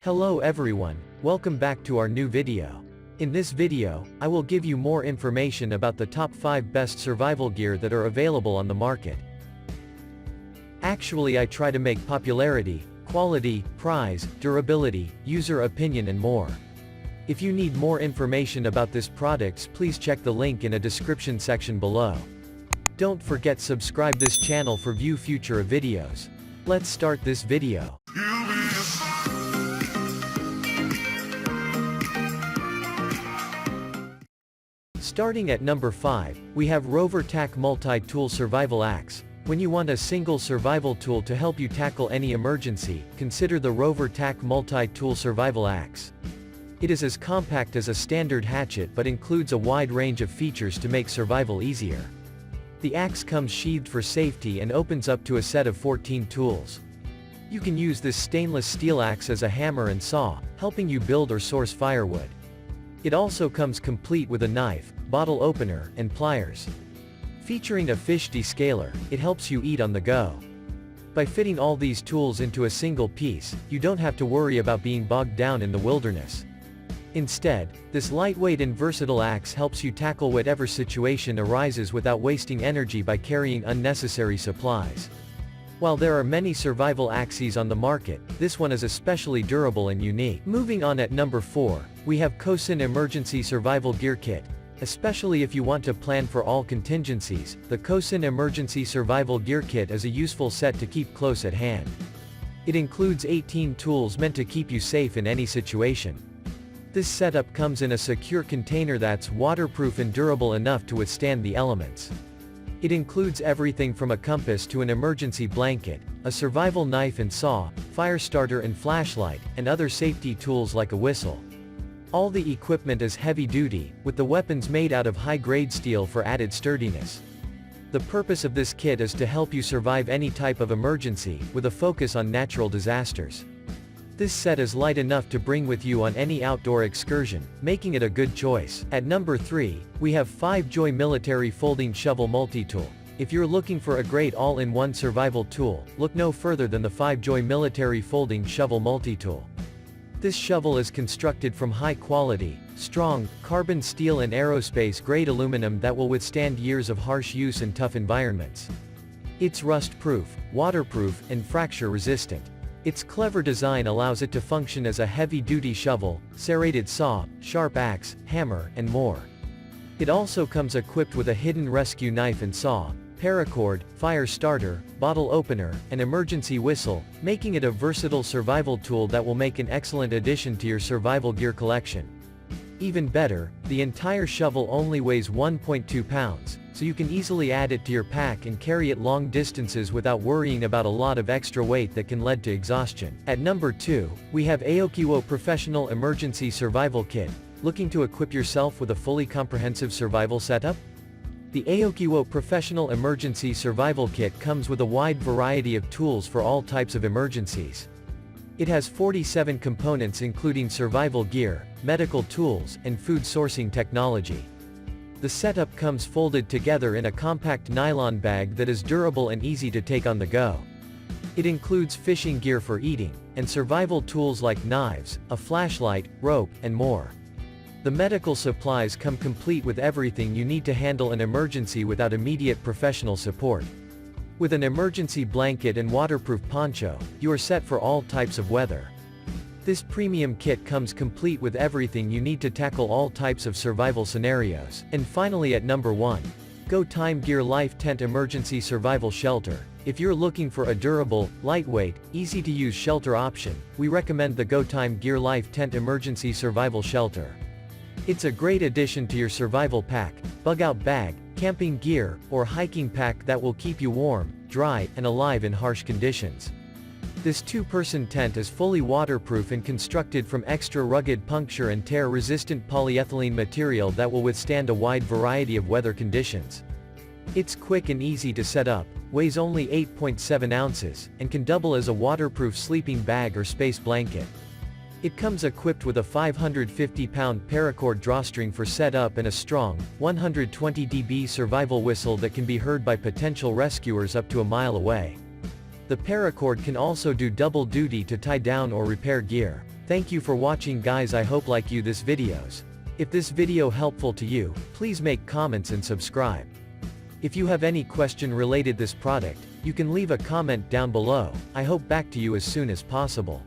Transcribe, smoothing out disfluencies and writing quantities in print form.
Hello everyone, welcome back to our new video. In this video, I will give you more information about the top 5 best survival gear that are available on the market. Actually, I try to make popularity, quality, price, durability, user opinion and more. If you need more information about these products, please check the link in a description section below. Don't forget subscribe this channel for view future videos. Let's start this video. Starting at number 5, we have Rovertac Multitool Survival Axe. When you want a single survival tool to help you tackle any emergency, consider the Rovertac Multitool Survival Axe. It is as compact as a standard hatchet but includes a wide range of features to make survival easier. The axe comes sheathed for safety and opens up to a set of 14 tools. You can use this stainless steel axe as a hammer and saw, helping you build or source firewood. It also comes complete with a knife, bottle opener, and pliers. Featuring a fish descaler, it helps you eat on the go. By fitting all these tools into a single piece, you don't have to worry about being bogged down in the wilderness. Instead, this lightweight and versatile axe helps you tackle whatever situation arises without wasting energy by carrying unnecessary supplies. While there are many survival axes on the market, this one is especially durable and unique. Moving on at number 4, we have Cosin Emergency Survival Gear Kit. Especially if you want to plan for all contingencies, the Cosin Emergency Survival Gear Kit is a useful set to keep close at hand. It includes 18 tools meant to keep you safe in any situation. This setup comes in a secure container that's waterproof and durable enough to withstand the elements. It includes everything from a compass to an emergency blanket, a survival knife and saw, fire starter and flashlight, and other safety tools like a whistle. All the equipment is heavy-duty, with the weapons made out of high-grade steel for added sturdiness. The purpose of this kit is to help you survive any type of emergency, with a focus on natural disasters. This set is light enough to bring with you on any outdoor excursion, making it a good choice. At number 3, we have 5-Joy Military Folding Shovel Multitool. If you're looking for a great all-in-one survival tool, look no further than the 5-Joy Military Folding Shovel Multitool. This shovel is constructed from high-quality, strong, carbon steel and aerospace-grade aluminum that will withstand years of harsh use in tough environments. It's rust-proof, waterproof, and fracture-resistant. Its clever design allows it to function as a heavy-duty shovel, serrated saw, sharp axe, hammer, and more. It also comes equipped with a hidden rescue knife and saw, paracord, fire starter, bottle opener, and emergency whistle, making it a versatile survival tool that will make an excellent addition to your survival gear collection. Even better, the entire shovel only weighs 1.2 pounds, so you can easily add it to your pack and carry it long distances without worrying about a lot of extra weight that can lead to exhaustion. At number 2, we have Aokio Professional Emergency Survival Kit. Looking to equip yourself with a fully comprehensive survival setup? The Aokio Professional Emergency Survival Kit comes with a wide variety of tools for all types of emergencies. It has 47 components including survival gear, medical tools, and food sourcing technology. The setup comes folded together in a compact nylon bag that is durable and easy to take on the go. It includes fishing gear for eating, and survival tools like knives, a flashlight, rope, and more. The medical supplies come complete with everything you need to handle an emergency without immediate professional support. With an emergency blanket and waterproof poncho, you are set for all types of weather. This premium kit comes complete with everything you need to tackle all types of survival scenarios. And finally at number 1. Go Time Gear Life Tent Emergency Survival Shelter. If you're looking for a durable, lightweight, easy-to-use shelter option, we recommend the Go Time Gear Life Tent Emergency Survival Shelter. It's a great addition to your survival pack, bug-out bag, camping gear, or hiking pack that will keep you warm, dry, and alive in harsh conditions. This 2-person tent is fully waterproof and constructed from extra rugged puncture and tear-resistant polyethylene material that will withstand a wide variety of weather conditions. It's quick and easy to set up, weighs only 8.7 ounces, and can double as a waterproof sleeping bag or space blanket. It comes equipped with a 550-pound paracord drawstring for setup and a strong, 120 dB survival whistle that can be heard by potential rescuers up to a mile away. The paracord can also do double duty to tie down or repair gear. Thank you for watching guys, I hope like you this videos. If this video helpful to you, please make comments and subscribe. If you have any question related this product, you can leave a comment down below. I hope back to you as soon as possible.